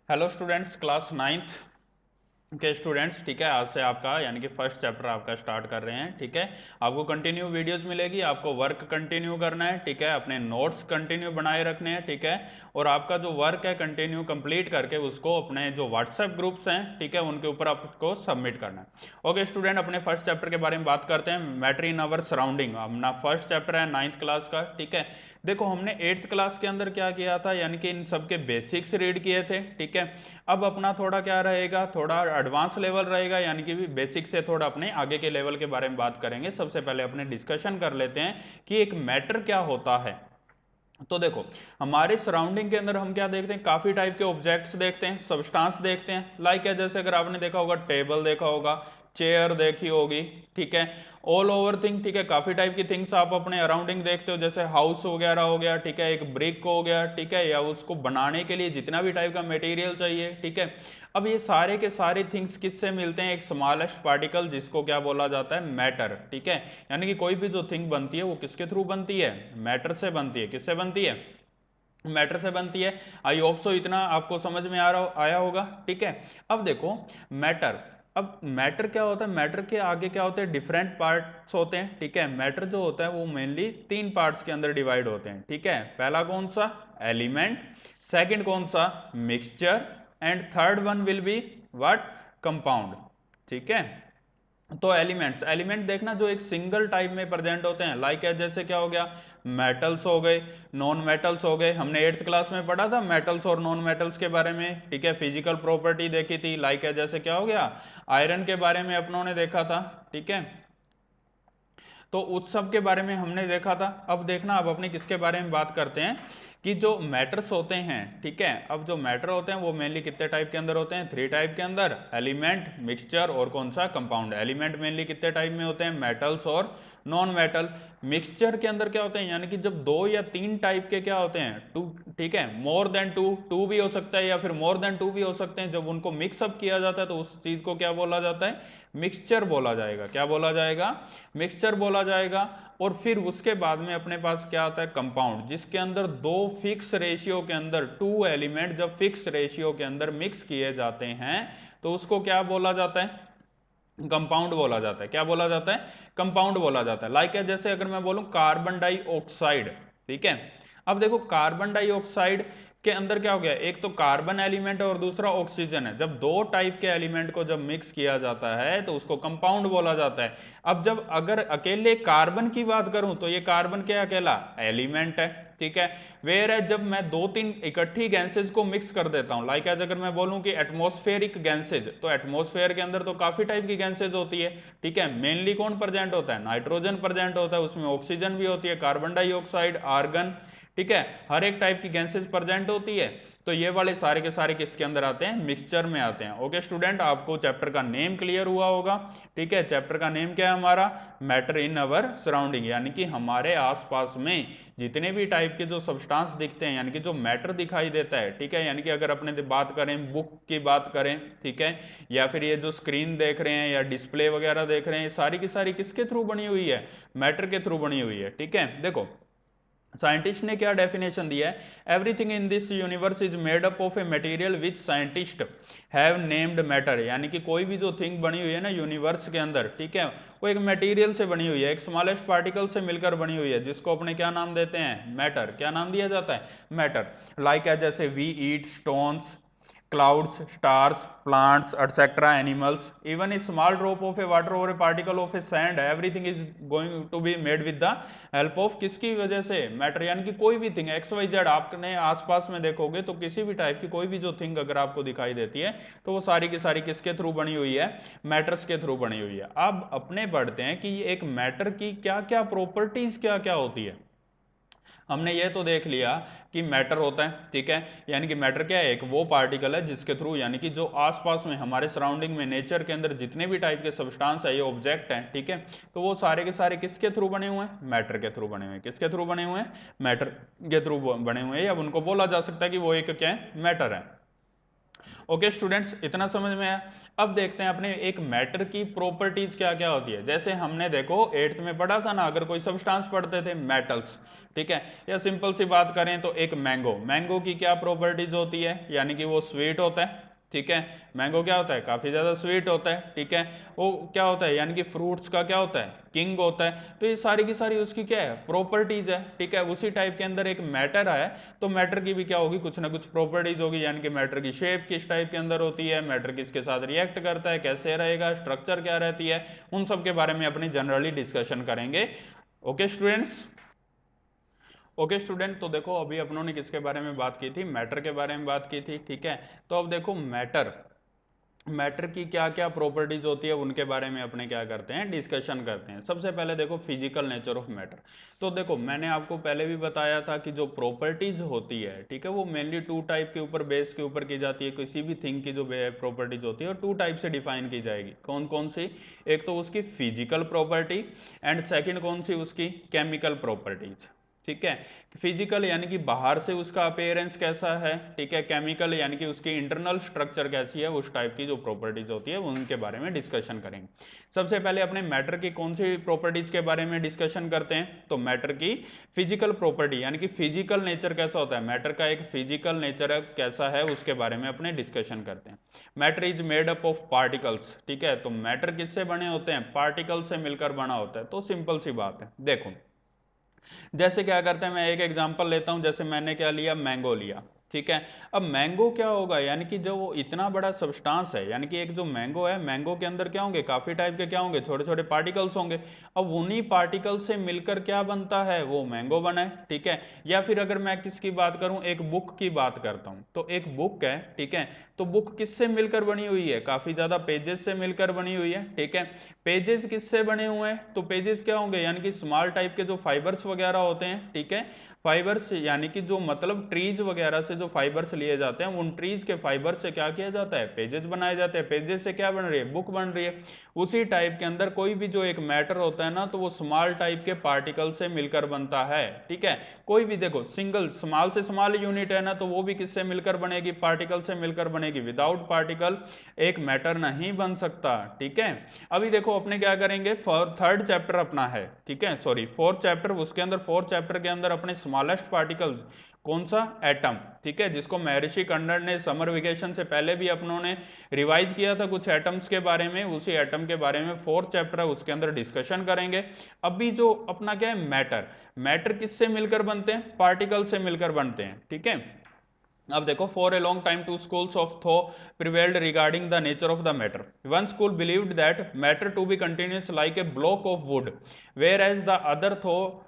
Hello students, class ninth के students. ठीक है, आज से आपका यानी कि फर्स्ट चैप्टर आपका स्टार्ट कर रहे हैं। ठीक है, आपको कंटिन्यू वीडियोस मिलेगी, आपको वर्क कंटिन्यू करना है। ठीक है, अपने नोट्स कंटिन्यू बनाए रखने हैं। ठीक है, और आपका जो वर्क है कंटिन्यू कंप्लीट करके उसको अपने जो व्हाट्सएप ग्रुप्स हैं, ठीक है, उनके ऊपर आपको सबमिट करना है। ओके स्टूडेंट, अपने फर्स्ट चैप्टर के बारे में बात करते हैं। मैटर इन अवर सराउंडिंग अपना फर्स्ट चैप्टर है नाइन्थ क्लास का। ठीक है, देखो हमने एट्थ क्लास के अंदर क्या किया था, यानी कि इन सब के बेसिक्स रीड किए थे। ठीक है, अब अपना थोड़ा क्या रहेगा, थोड़ा एडवांस लेवल रहेगा, यानी कि बेसिक से थोड़ा अपने आगे के लेवल के बारे में बात करेंगे। सबसे पहले अपने डिस्कशन कर लेते हैं कि एक मैटर क्या होता है। तो देखो, हमारे सराउंडिंग के अंदर हम क्या देखते हैं, काफी टाइप के ऑब्जेक्ट्स देखते हैं, सब्सटेंस देखते हैं। लाइक है, जैसे अगर आपने देखा होगा टेबल देखा होगा, चेयर देखी होगी। ठीक है, ऑल ओवर थिंग। ठीक है, काफी टाइप की थिंग्स आप अपने अराउंडिंग देखते हो, जैसे हाउस वगैरह हो गया। ठीक है, एक ब्रिक हो गया। ठीक है, या उसको बनाने के लिए जितना भी टाइप का मटेरियल चाहिए। ठीक है, अब ये सारे के सारे थिंग्स किससे मिलते हैं, एक स्मॉलेस्ट पार्टिकल जिसको क्या बोला जाता है, मैटर। ठीक है, यानी कि कोई भी जो थिंग बनती है वो किसके थ्रू बनती है, मैटर से बनती है। किससे बनती है, मैटर से बनती है। आई होप सो इतना आपको समझ में आया होगा। ठीक है, अब देखो मैटर, अब मैटर क्या होता है, मैटर के आगे क्या होते हैं, डिफरेंट पार्ट्स होते हैं। ठीक है, मैटर जो होता है वो मेनली तीन पार्ट्स के अंदर डिवाइड होते हैं। ठीक है, पहला कौन सा, एलिमेंट। सेकंड कौन सा, mixture. And third one will be what, compound. ठीक है, तो एलिमेंट्स, एलिमेंट देखना जो एक सिंगल टाइप में प्रेजेंट होते हैं। लाइक है, जैसे क्या हो गया, मेटल्स हो गए, नॉन मेटल्स हो गए। हमने एट्थ क्लास में पढ़ा था मेटल्स और नॉन मेटल्स के बारे में। ठीक है, फिजिकल प्रॉपर्टी देखी थी। लाइक है, जैसे क्या हो गया, आयरन के बारे में अपनों ने देखा था। ठीक है, तो उस सब के बारे में हमने देखा था। अब देखना, अब अपने किसके बारे में बात करते हैं कि जो मैटर्स होते हैं। ठीक है, अब जो मैटर होते हैं वो मेनली कितने टाइप के अंदर होते हैं, थ्री टाइप के अंदर, एलिमेंट, मिक्सचर और कौन सा, कंपाउंड। एलिमेंट मेनली कितने टाइप में होते हैं, मेटल्स और नॉन मेटल। मिक्सचर के अंदर क्या होते हैं, यानी कि जब दो या तीन टाइप के क्या होते हैं, टू। ठीक है, मोर देन टू, टू भी हो सकता है या फिर मोर देन टू भी हो सकते हैं। जब उनको मिक्सअप किया जाता है तो उस चीज को क्या बोला जाता है, मिक्सचर बोला जाएगा। क्या बोला जाएगा, मिक्सचर बोला जाएगा। और फिर उसके बाद में अपने पास क्या आता है, कंपाउंड, जिसके अंदर दो फिक्स रेशियो के अंदर, टू एलिमेंट जब फिक्स रेशियो के अंदर मिक्स किए जाते हैं तो उसको क्या बोला जाता है, कंपाउंड बोला जाता है। क्या बोला जाता है, कंपाउंड बोला जाता है। लाइक है, जैसे अगर मैं बोलूं कार्बन डाइऑक्साइड। ठीक है, अब देखो कार्बन डाइऑक्साइड के अंदर क्या हो गया, एक तो कार्बन एलिमेंट है और दूसरा ऑक्सीजन है। जब दो टाइप के एलिमेंट को जब मिक्स किया जाता है तो उसको कंपाउंड बोला जाता है। अब जब अगर अकेले कार्बन की बात करूं तो ये कार्बन क्या अकेला एलिमेंट है। ठीक है, वेयर है जब मैं दो तीन इकट्ठी गैसेज को मिक्स कर देता हूं, लाइक एज अगर मैं बोलूं कि एटमॉस्फेरिक गैसेज, तो एटमॉस्फेयर के अंदर तो काफी टाइप की गैसेज होती है। ठीक है, मेनली कौन प्रेजेंट होता है, नाइट्रोजन प्रेजेंट होता है, उसमें ऑक्सीजन भी होती है, कार्बन डाइऑक्साइड, आर्गन। ठीक है, हर एक टाइप की गैसेज प्रेजेंट होती है। तो ये वाले सारे के सारे किसके अंदर आते हैं, मिक्सचर में आते हैं। ओके स्टूडेंट, आपको चैप्टर का नेम क्लियर हुआ होगा। ठीक है, चैप्टर का नेम क्या है हमारा, मैटर इन अवर सराउंडिंग, यानी कि हमारे आसपास में जितने भी टाइप के जो सब्सटेंस दिखते हैं, यानी कि जो मैटर दिखाई देता है। ठीक है, यानी कि अगर अपने बात करें, बुक की बात करें, ठीक है, या फिर ये जो स्क्रीन देख रहे हैं या डिस्प्ले वगैरह देख रहे हैं, सारी की सारी किसके थ्रू बनी हुई है, मैटर के थ्रू बनी हुई है। ठीक है, देखो साइंटिस्ट ने क्या डेफिनेशन दिया है, everything in this universe is made up of a material which scientist have named matter, यानी कि कोई भी जो थिंग बनी हुई है ना यूनिवर्स के अंदर, ठीक है, वो एक मटेरियल से बनी हुई है, एक स्मॉलेस्ट पार्टिकल से मिलकर बनी हुई है, जिसको अपने क्या नाम देते हैं, मैटर। क्या नाम दिया जाता है, मैटर। लाइक है, जैसे we eat stones, clouds, stars, plants, etc., animals, even a small drop of a water or a particle of a sand, everything is going to be made with the help of किसकी वजह से, matter. यानी कि कोई भी thing x Y Z आपने आसपास में देखोगे तो किसी भी टाइप की कोई भी जो थिंग अगर आपको दिखाई देती है तो वो सारी की सारी किसके थ्रू बनी हुई है, मैटर्स के थ्रू बनी हुई है। अब अपने बढ़ते हैं कि एक मैटर की क्या क्या प्रॉपर्टीज क्या क्या होती है। हमने ये तो देख लिया कि मैटर होता है। ठीक है, यानी कि मैटर क्या है, एक वो पार्टिकल है जिसके थ्रू, यानी कि जो आसपास में हमारे सराउंडिंग में नेचर के अंदर जितने भी टाइप के सब्सटेंस है, ये ऑब्जेक्ट हैं। ठीक है, तो वो सारे के सारे किसके थ्रू बने हुए हैं, मैटर के थ्रू बने हुए हैं। किसके थ्रू बने हुए हैं, मैटर के थ्रू बने हुए हैं। अब उनको बोला जा सकता है कि वो एक क्या है, मैटर है। ओके स्टूडेंट्स, इतना समझ में आया। अब देखते हैं अपने एक मैटर की प्रॉपर्टीज क्या क्या होती है। जैसे हमने देखो 8th में पढ़ा था ना, अगर कोई सब्सटेंस पढ़ते थे मेटल्स, ठीक है, या सिंपल सी बात करें तो एक मैंगो, मैंगो की क्या प्रॉपर्टीज होती है, यानी कि वो स्वीट होता है, ठीक है। मैंगो क्या होता है, काफी ज्यादा स्वीट होता है, ठीक है। वो क्या होता है, यानी कि फ्रूट्स का क्या होता है, किंग होता है। तो ये सारी की सारी उसकी क्या है, प्रॉपर्टीज है, ठीक है। उसी टाइप के अंदर एक मैटर है, तो मैटर की भी क्या होगी, कुछ ना कुछ प्रॉपर्टीज होगी, यानी कि मैटर की शेप किस टाइप के अंदर होती है, मैटर किसके साथ रिएक्ट करता है, कैसे रहेगा, स्ट्रक्चर क्या रहती है, उन सब के बारे में अपनी जनरली डिस्कशन करेंगे। Okay students. ओके स्टूडेंट, तो देखो अभी अपनों ने किसके बारे में बात की थी, मैटर के बारे में बात की थी, ठीक है। तो अब देखो मैटर, मैटर की क्या क्या प्रॉपर्टीज होती है उनके बारे में अपने क्या करते हैं, डिस्कशन करते हैं। सबसे पहले देखो फिजिकल नेचर ऑफ मैटर। तो देखो मैंने आपको पहले भी बताया था कि जो प्रॉपर्टीज होती है, ठीक है, वो मेनली टू टाइप के ऊपर, बेस के ऊपर की जाती है। किसी भी थिंग की जो प्रॉपर्टीज होती है वो टू टाइप से डिफाइन की जाएगी। कौन कौन सी, एक तो उसकी फिजिकल प्रॉपर्टी, एंड सेकेंड कौन सी, उसकी केमिकल प्रॉपर्टीज, ठीक है। फिजिकल यानी कि बाहर से उसका अपीयरेंस कैसा है, ठीक है। केमिकल यानी कि उसकी इंटरनल स्ट्रक्चर कैसी है, उस टाइप की जो प्रॉपर्टीज होती है उनके बारे में डिस्कशन करेंगे। सबसे पहले अपने मैटर की कौन सी प्रॉपर्टीज के बारे में डिस्कशन करते हैं, तो मैटर की फिजिकल प्रॉपर्टी, यानी कि फिजिकल नेचर कैसा होता है, मैटर का एक फिजिकल नेचर कैसा है, उसके बारे में अपने डिस्कशन करते हैं। Matter is made up of particles, ठीक है। तो मैटर किससे बने होते हैं, पार्टिकल से मिलकर बना होता है। तो सिंपल सी बात है, देखो जैसे क्या करते हैं, मैं एक एग्जांपल लेता हूं, जैसे मैंने क्या लिया, मैंगो लिया, ठीक है। अब मैंगो क्या होगा, यानी कि जो वो इतना बड़ा सब्सटेंस है, यानी कि एक जो मैंगो है, मैंगो के अंदर क्या होंगे, काफी टाइप के क्या होंगे, छोटे छोटे पार्टिकल्स होंगे। अब उन्हीं पार्टिकल से मिलकर क्या बनता है, वो मैंगो बना है, ठीक है। या फिर अगर मैं किसकी बात करूं, एक बुक की बात करता हूं, तो एक बुक है, ठीक है। तो बुक किससे मिलकर बनी हुई है, काफी ज्यादा पेजेस से मिलकर बनी हुई है, ठीक है। पेजेस किससे बने हुए हैं, तो पेजेस क्या होंगे, यानी कि स्मॉल टाइप के जो फाइबर्स वगैरह होते हैं, ठीक है। फाइबर्स यानी कि जो मतलब ट्रीज वगैरह से जो फाइबर्स लिए जाते हैं, उन ट्रीज के फाइबर से क्या किया जाता है, पेजेस बनाए जाते हैं। पेजेस से क्या बन रही है, बुक बन रही है। उसी टाइप के अंदर कोई भी जो एक मैटर होता है ना, तो वो स्मॉल टाइप के पार्टिकल से मिलकर बनता है, ठीक है। कोई भी देखो सिंगल स्मॉल से स्मॉल यूनिट है ना, तो वो भी किससे मिलकर बनेगी, पार्टिकल से मिलकर बनेगी। विदाउट पार्टिकल एक मैटर नहीं बन सकता, ठीक है। अभी देखो अपने क्या करेंगे, थर्ड चैप्टर अपना है, ठीक है, सॉरी फोर्थ चैप्टर, उसके अंदर फोर्थ चैप्टर के अंदर अपने स्मॉलेस्ट पार्टिकल कौन सा, एटम, ठीक है, जिसको महर्षि कन्नड़ ने समर वेकेशन से पहले भी अपनों ने रिवाइज किया था कुछ एटम्स के बारे में। उसी एटम के बारे में फोर्थ चैप्टर है, उसके अंदर डिस्कशन करेंगे। अभी जो अपना क्या है, मैटर, मैटर किससे मिलकर बनते हैं, पार्टिकल से मिलकर बनते हैं, ठीक है। अब देखो, for a long time two schools of thought prevailed regarding the nature of the matter. One school believed that matter to be continuous like a block of wood, whereas the other thought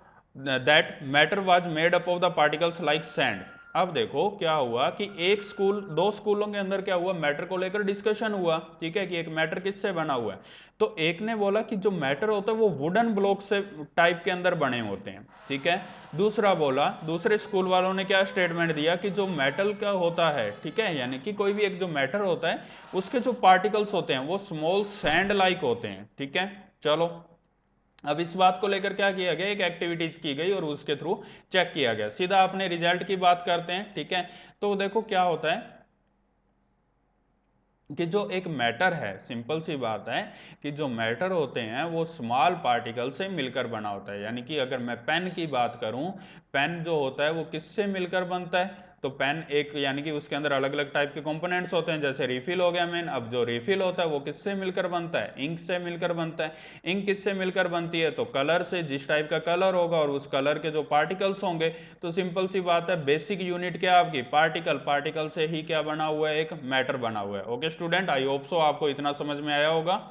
that matter was made up of the particles like sand. अब देखो क्या हुआ कि एक school, दो स्कूलों के अंदर क्या हुआ, मैटर को लेकर डिस्कशन हुआ, ठीक है, कि एक मैटर किससे बना हुआ है। तो एक ने बोला कि जो मैटर होता है वो वुडन ब्लॉक से टाइप के अंदर बने होते हैं, ठीक है। दूसरा बोला, दूसरे स्कूल वालों ने क्या स्टेटमेंट दिया कि जो मेटल का होता है, ठीक है, यानी कि कोई भी एक जो मैटर होता है, उसके जो पार्टिकल्स होते हैं वो स्मॉल सैंड लाइक होते हैं, ठीक है। चलो, अब इस बात को लेकर क्या किया गया, एक एक्टिविटीज की गई और उसके थ्रू चेक किया गया। सीधा अपने रिजल्ट की बात करते हैं, ठीक है। तो देखो क्या होता है कि जो एक मैटर है, सिंपल सी बात है कि जो मैटर होते हैं वो स्मॉल पार्टिकल से मिलकर बना होता है। यानी कि अगर मैं पेन की बात करूं, पेन जो होता है वो किससे मिलकर बनता है, तो पेन एक, यानी कि उसके अंदर अलग अलग टाइप के कंपोनेंट्स होते हैं, जैसे रिफिल हो गया मेन। अब जो रिफिल होता है वो किससे मिलकर बनता है, इंक से मिलकर बनता है। इंक किससे मिलकर बनती है, तो कलर से, जिस टाइप का कलर होगा और उस कलर के जो पार्टिकल्स होंगे। तो सिंपल सी बात है, बेसिक यूनिट क्या आपकी, पार्टिकल, पार्टिकल से ही क्या बना हुआ है, एक मैटर बना हुआ है। Okay student, I hope so आपको इतना समझ में आया होगा।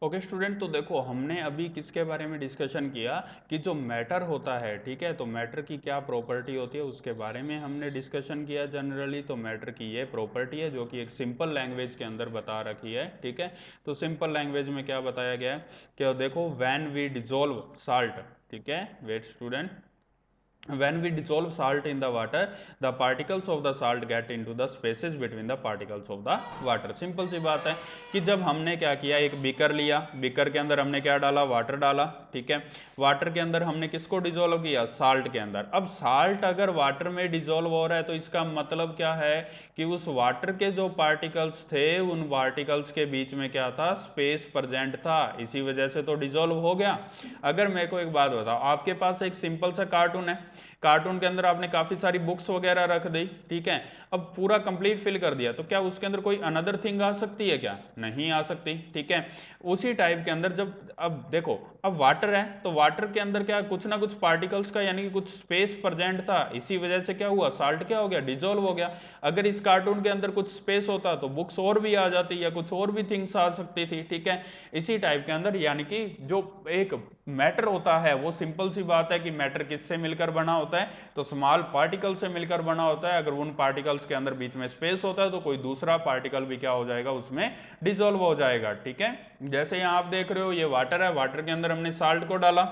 ओके स्टूडेंट, तो देखो हमने अभी किसके बारे में डिस्कशन किया कि जो मैटर होता है, ठीक है, तो मैटर की क्या प्रॉपर्टी होती है उसके बारे में हमने डिस्कशन किया जनरली। तो मैटर की ये प्रॉपर्टी है जो कि एक सिंपल लैंग्वेज के अंदर बता रखी है, ठीक है। तो सिंपल लैंग्वेज में क्या बताया गया है कि देखो, व्हेन वी डिजोल्व साल्ट, ठीक है, wait student, when we dissolve salt in the water, the particles of the salt get into the spaces between the particles of the water। Simple सी बात है कि जब हमने क्या किया, एक बीकर लिया, बीकर के अंदर हमने क्या डाला, वाटर डाला, ठीक है। वाटर के अंदर हमने किसको डिजोल्व किया, साल्ट के अंदर। अब साल्ट अगर वाटर में डिजोल्व हो रहा है तो इसका मतलब क्या है कि उस वाटर के जो पार्टिकल्स थे उन पार्टिकल्स के बीच में क्या था, स्पेस प्रेजेंट था, इसी वजह से तो डिजोल्व हो गया। अगर मेरे को एक बात बताओ, आपके पास एक सिंपल सा कार्टून है, कार्टून के अंदर आपने काफी सारी बुक्स वगैरह रख दी, ठीक है। अब पूरा कंप्लीट फिल कर दिया, तो क्या उसके अंदर कोई अनदर थिंग आ सकती है क्या, नहीं आ सकती, ठीक है। उसी टाइप के अंदर जब, अब देखो, अब वाटर है तो वाटर के अंदर क्या कुछ ना कुछ पार्टिकल्स का यानी कि कुछ स्पेस प्रेजेंट था, इसी वजह से क्या हुआ, साल्ट क्या हो गया, डिजोल्व हो गया। अगर इस कार्टून के अंदर कुछ स्पेस होता तो बुक्स और भी आ जाती या कुछ और भी थिंग्स आ सकती थी, ठीक है। इसी टाइप के अंदर यानी कि जो एक मैटर होता है वो सिंपल सी बात है कि मैटर किससे मिलकर बना होता है, तो स्मॉल पार्टिकल से मिलकर बना होता है। अगर उन पार्टिकल्स के अंदर बीच में स्पेस होता है तो कोई दूसरा पार्टिकल भी क्या हो जाएगा, उसमें डिसॉल्व हो जाएगा, ठीक है। जैसे यहां आप देख रहे हो ये वाटर है, वाटर के अंदर हमने साल्ट को डाला,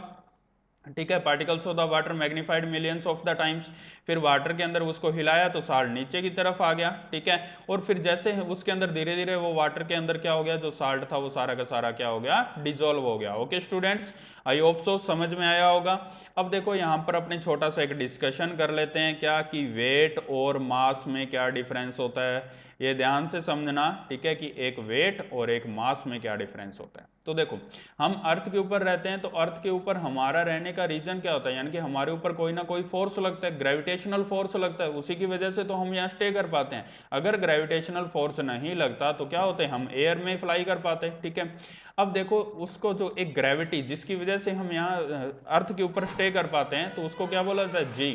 ठीक है। Particles of the water magnified millions of the times, फिर वाटर के अंदर उसको हिलाया तो साल्ट नीचे की तरफ आ गया, ठीक है। और फिर जैसे उसके अंदर धीरे धीरे वो वाटर के अंदर क्या हो गया, जो साल्ट था वो सारा का सारा क्या हो गया, डिजोल्व हो गया। Okay students, I hope so समझ में आया होगा। अब देखो यहाँ पर अपने छोटा सा एक डिस्कशन कर लेते हैं, क्या कि वेट और मास में क्या डिफरेंस होता है, ये ध्यान से समझना, ठीक है, कि एक वेट और एक मास में क्या डिफरेंस होता है। तो देखो, हम अर्थ के ऊपर रहते हैं तो अर्थ के ऊपर हमारा रहने का रीजन क्या होता है, यानी कि हमारे ऊपर कोई ना कोई फोर्स लगता है, ग्रेविटेशनल फोर्स लगता है, उसी की वजह से तो हम यहाँ स्टे कर पाते हैं। अगर ग्रेविटेशनल फोर्स नहीं लगता तो क्या होते हैं, हम एयर में फ्लाई कर पाते हैं, ठीक है। अब देखो, उसको जो एक ग्रेविटी जिसकी वजह से हम यहाँ अर्थ के ऊपर स्टे कर पाते हैं तो उसको क्या बोला जाता है, जी,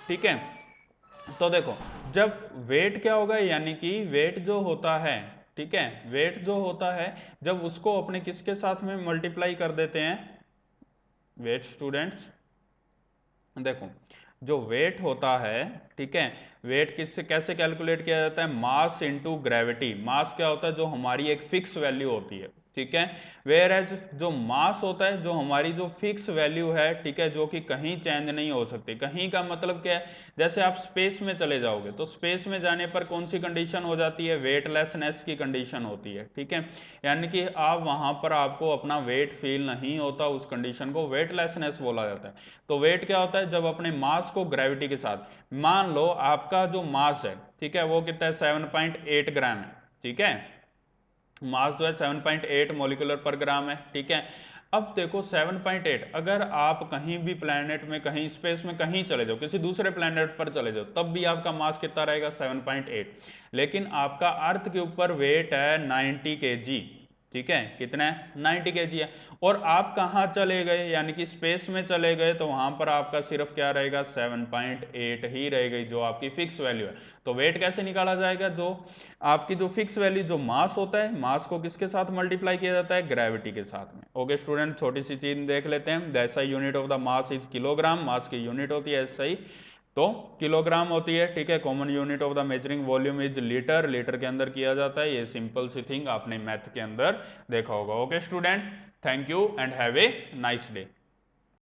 ठीक है। तो देखो, जब वेट क्या होगा, यानी कि वेट जो होता है, ठीक है, वेट जो होता है जब उसको अपने किसके साथ में मल्टीप्लाई कर देते हैं, वेट स्टूडेंट्स, देखो जो वेट होता है, ठीक है, वेट किससे कैसे कैलकुलेट किया जाता है, मास इनटू ग्रेविटी। मास क्या होता है, जो हमारी एक फिक्स वैल्यू होती है, ठीक है। वेयर एज जो मास होता है, जो हमारी जो फिक्स वैल्यू है, ठीक है, जो कि कहीं चेंज नहीं हो सकती। कहीं का मतलब क्या है, जैसे आप स्पेस में चले जाओगे तो स्पेस में जाने पर कौन सी कंडीशन हो जाती है, वेटलेसनेस की कंडीशन होती है, ठीक है। यानी कि आप वहां पर आपको अपना वेट फील नहीं होता, उस कंडीशन को वेटलेसनेस बोला जाता है। तो वेट क्या होता है, जब अपने मास को ग्रेविटी के साथ, मान लो आपका जो मास है, ठीक है, वो कितना है, 7.8 ग्राम है, ठीक है। मास जो है 7.8 मोलिकुलर पर ग्राम है, ठीक है। अब देखो 7.8, अगर आप कहीं भी प्लेनेट में, कहीं स्पेस में कहीं चले जाओ, किसी दूसरे प्लेनेट पर चले जाओ, तब भी आपका मास कितना रहेगा, 7.8। लेकिन आपका अर्थ के ऊपर वेट है 90 kg, ठीक है, कितना है, 90 kg है। और आप कहाँ चले गए, यानी कि स्पेस में चले गए, तो वहां पर आपका सिर्फ क्या रहेगा, 7.8 ही रहेगी, जो आपकी फिक्स वैल्यू है। तो वेट कैसे निकाला जाएगा, जो आपकी जो फिक्स वैल्यू, जो मास होता है, मास को किसके साथ मल्टीप्लाई किया जाता है, ग्रेविटी के साथ में। ओके स्टूडेंट, छोटी सी चीज देख लेते हैं, the SI unit of the mass is kilogram, mass की यूनिट होती है एसआई, तो किलोग्राम होती है, ठीक है। Common unit of the measuring volume is litre, litre के अंदर किया जाता है। ये सिंपल सी थिंग आपने मैथ के अंदर देखा होगा। Okay student, thank you and have a nice day.